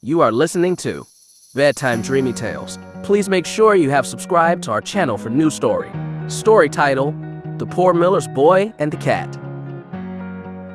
You are listening to Bedtime Dreamy Tales. Please make sure you have subscribed to our channel for new story. Story title, The Poor Miller's Boy and the Cat.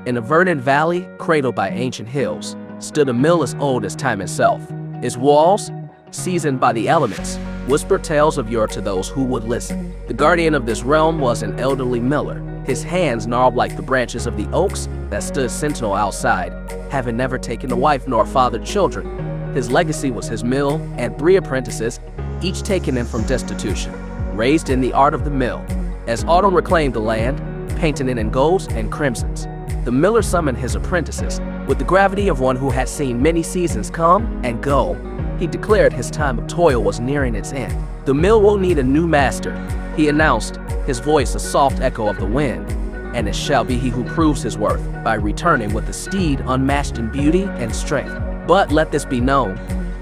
In a verdant valley, cradled by ancient hills, stood a mill as old as time itself. Its walls, seasoned by the elements, whispered tales of yore to those who would listen. The guardian of this realm was an elderly miller, his hands gnarled like the branches of the oaks that stood sentinel outside, having never taken a wife nor fathered children. His legacy was his mill and 3 apprentices, each taken in from destitution, raised in the art of the mill. As autumn reclaimed the land, painting it in golds and crimsons, the miller summoned his apprentices. With the gravity of one who had seen many seasons come and go, he declared his time of toil was nearing its end. The mill will need a new master, he announced, his voice a soft echo of the wind, and it shall be he who proves his worth by returning with a steed unmatched in beauty and strength. But let this be known,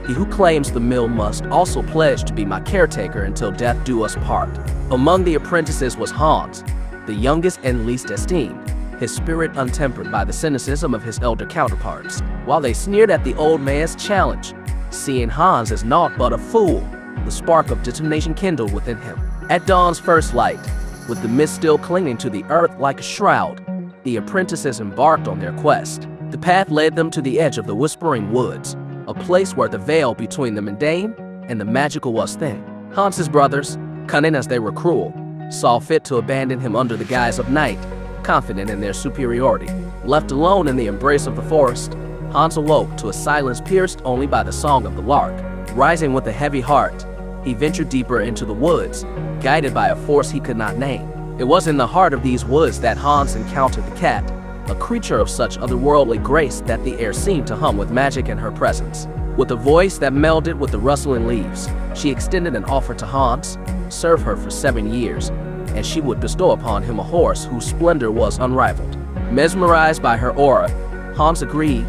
he who claims the mill must also pledge to be my caretaker until death do us part. Among the apprentices was Hans, the youngest and least esteemed, his spirit untempered by the cynicism of his elder counterparts. While they sneered at the old man's challenge, seeing Hans as naught but a fool, the spark of determination kindled within him. At dawn's first light, with the mist still clinging to the earth like a shroud, the apprentices embarked on their quest. The path led them to the edge of the whispering woods, a place where the veil between the mundane and the magical was thin. Hans's brothers, cunning as they were cruel, saw fit to abandon him under the guise of night, confident in their superiority. Left alone in the embrace of the forest, Hans awoke to a silence pierced only by the song of the lark. Rising with a heavy heart, he ventured deeper into the woods, guided by a force he could not name. It was in the heart of these woods that Hans encountered the cat, a creature of such otherworldly grace that the air seemed to hum with magic in her presence. With a voice that melded with the rustling leaves, she extended an offer to Hans, serve her for 7 years, and she would bestow upon him a horse whose splendor was unrivaled. Mesmerized by her aura, Hans agreed,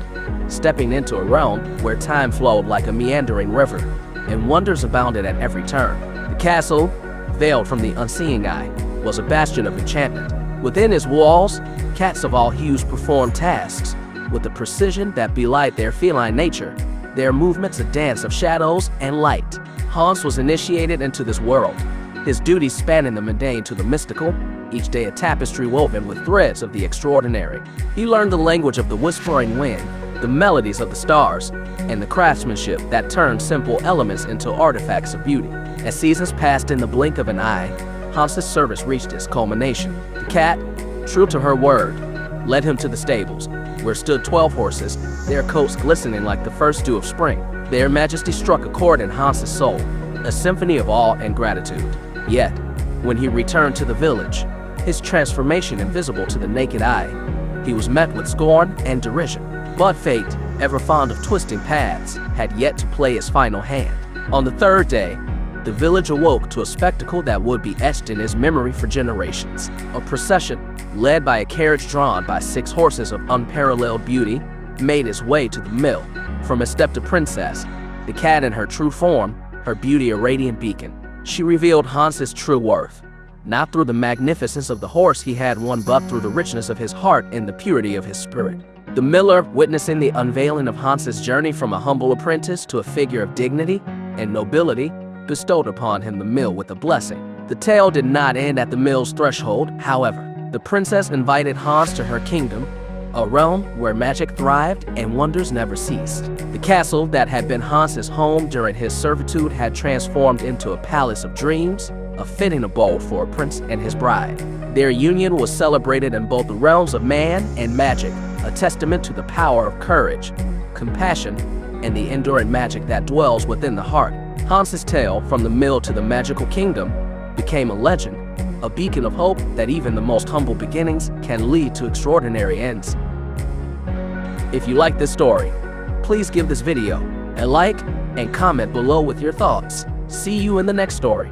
stepping into a realm where time flowed like a meandering river, and wonders abounded at every turn. The castle, veiled from the unseeing eye, was a bastion of enchantment. Within its walls, cats of all hues performed tasks with the precision that belied their feline nature, their movements a dance of shadows and light. Hans was initiated into this world, his duties spanning the mundane to the mystical, each day a tapestry woven with threads of the extraordinary. He learned the language of the whispering wind, the melodies of the stars, and the craftsmanship that turned simple elements into artifacts of beauty. As seasons passed in the blink of an eye, Hans's service reached its culmination. The cat, true to her word, led him to the stables, where stood 12 horses, their coats glistening like the first dew of spring. Their majesty struck a chord in Hans's soul, a symphony of awe and gratitude. Yet, when he returned to the village, his transformation invisible to the naked eye, he was met with scorn and derision. But fate, ever fond of twisting paths, had yet to play its final hand. On the 3rd day, the village awoke to a spectacle that would be etched in its memory for generations. A procession, led by a carriage drawn by 6 horses of unparalleled beauty, made its way to the mill. From a stepped princess, the cat in her true form, her beauty a radiant beacon. She revealed Hans's true worth, not through the magnificence of the horse he had won, but through the richness of his heart and the purity of his spirit. The miller, witnessing the unveiling of Hans's journey from a humble apprentice to a figure of dignity and nobility, bestowed upon him the mill with a blessing. The tale did not end at the mill's threshold, however. The princess invited Hans to her kingdom, a realm where magic thrived and wonders never ceased. The castle that had been Hans's home during his servitude had transformed into a palace of dreams, a fitting abode for a prince and his bride. Their union was celebrated in both the realms of man and magic, a testament to the power of courage, compassion, and the enduring magic that dwells within the heart. Hans's tale, from the mill to the magical kingdom, became a legend, a beacon of hope that even the most humble beginnings can lead to extraordinary ends. If you like this story, please give this video a like and comment below with your thoughts. See you in the next story.